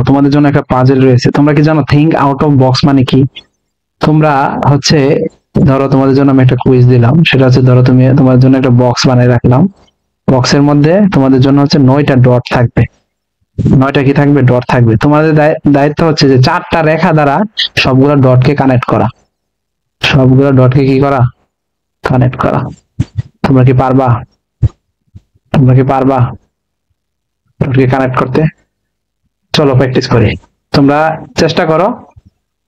তোমাদের জন্য একটা পাজেল রয়েছে। তোমরা কি জানো থিঙ্ক আউট অফ বক্স মানে কি? তোমরা হচ্ছে ধরো তোমাদের জন্য আমি একটা কুইজ দিলাম, সেটা হচ্ছে ধরো তুমি তোমাদের জন্য একটা বক্স বানিয়ে রাখলাম, বক্সের মধ্যে তোমাদের জন্য হচ্ছে 9টা ডট থাকবে। 9টা কি থাকবে? ডট থাকবে। তোমাদের দায়িত্ব হচ্ছে যে 4টা রেখা দ্বারা সবগুলো ডটকে কানেক্ট করা, সবগুলো ডটকে কি করা? কানেক্ট করা। তোমরা কি পারবা? তোমরা কি পারবা ডটকে কানেক্ট করতে? চলো প্র্যাকটিস করি। তোমরা চেষ্টা করো,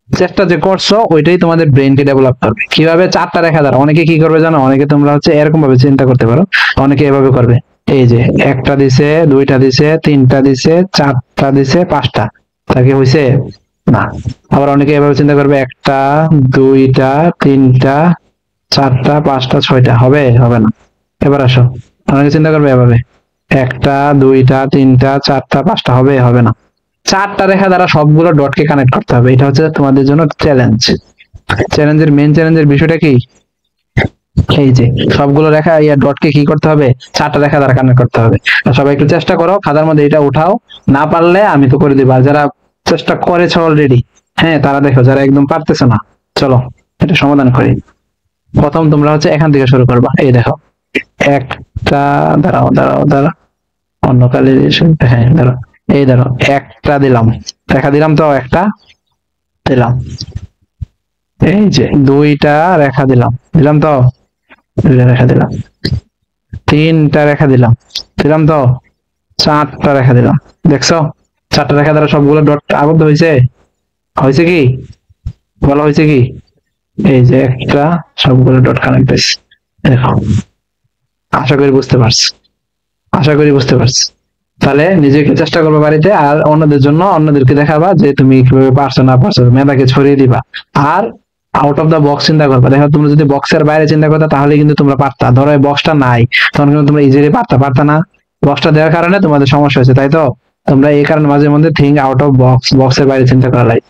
চেষ্টা যে করছো ওইটাই তোমাদের ব্রেনকে ডেভেলপ করবে। কিভাবে? 4টা রেখা দ্বারা। অনেকে কি করবে জানো? অনেকে তোমরা হচ্ছে এরকম ভাবে চিন্তা করতে পারো, অনেকে এভাবে করবে, এই যে একটা দিছে, দুইটা দিছে, তিনটা দিছে, চারটা দিছে, পাঁচটা, তাকে হইছে না। আবার অনেকে এভাবে চিন্তা করবে, একটা, দুইটা, তিনটা, চারটা, পাঁচটা, ছয়টা, হবে? হবে না। এবার আসো, অনেকে চিন্তা করবে এভাবে, একটা, দুইটা, তিনটা, চারটা, পাঁচটা, হবে? হবে না। 4টা রেখা দ্বারা সবগুলো ডটকে কানেক্ট করতে হবে। এটা হচ্ছে তোমাদের জন্য চ্যালেঞ্জ। চ্যালেঞ্জের বিষয়টা কি? এই যে সবগুলো রেখা ডটকে কি করতে হবে? 4টা রেখা দ্বারা কানেক্ট করতে হবে। সবাই একটু চেষ্টা করো, খাতার মধ্যে এটা উঠাও। না পারলে আমি তো করে দিব, আর যারা চেষ্টা করেছো অলরেডি, হ্যাঁ, তারা দেখো, যারা একদম পারতেছে না, চলো এটা সমাধান করি। প্রথম তোমরা হচ্ছে এখান থেকে শুরু করবা। এই দেখো, একটা, দাঁড়াও দাঁড়াও দাঁড়াও, অন্য কালে, হ্যাঁ দাঁড়াও, এই ধরো একটা দিলাম, রেখা দিলাম, তো একটা দিলাম। এই যে দুইটা রেখা দিলাম, দিলাম তো, দুইটা রেখা দিলাম। তিনটা রেখা দিলাম, দিলাম তো। চারটা রেখা দিলাম, দেখছো? 4টা রেখা দ্বারা সবগুলো ডট আবদ্ধ হয়েছে। হয়েছে কি? বলা হয়েছে কি? এই যে একটা, সবগুলো ডট কানেক্ট হয়েছে। দেখো, আশা করি বুঝতে পারছি, আশা করি বুঝতে পারছি। তাহলে নিজেকে চেষ্টা করবে বাড়িতে, আর অন্যদের জন্য অন্যদেরকে দেখাবা যে তুমি কিভাবে পারছো না পারছো, মেধাকে ছড়িয়ে দিবা। আর আউট অফ দা বক্স চিন্তা করবা। দেখো, তুমি যদি বক্সের বাইরে চিন্তা করতে তাহলে কিন্তু তোমরা পারতা। ধরো এই বক্সটা নাই, তখন কিন্তু তোমরা ইজিলি পারতা না। বক্সটা দেওয়ার কারণে তোমাদের সমস্যা হয়েছে, তাই তো? তোমরা এই কারণে মাঝে মধ্যে থিঙ্ক আউট অফ বক্স, বক্সের বাইরে চিন্তা করা লাগে।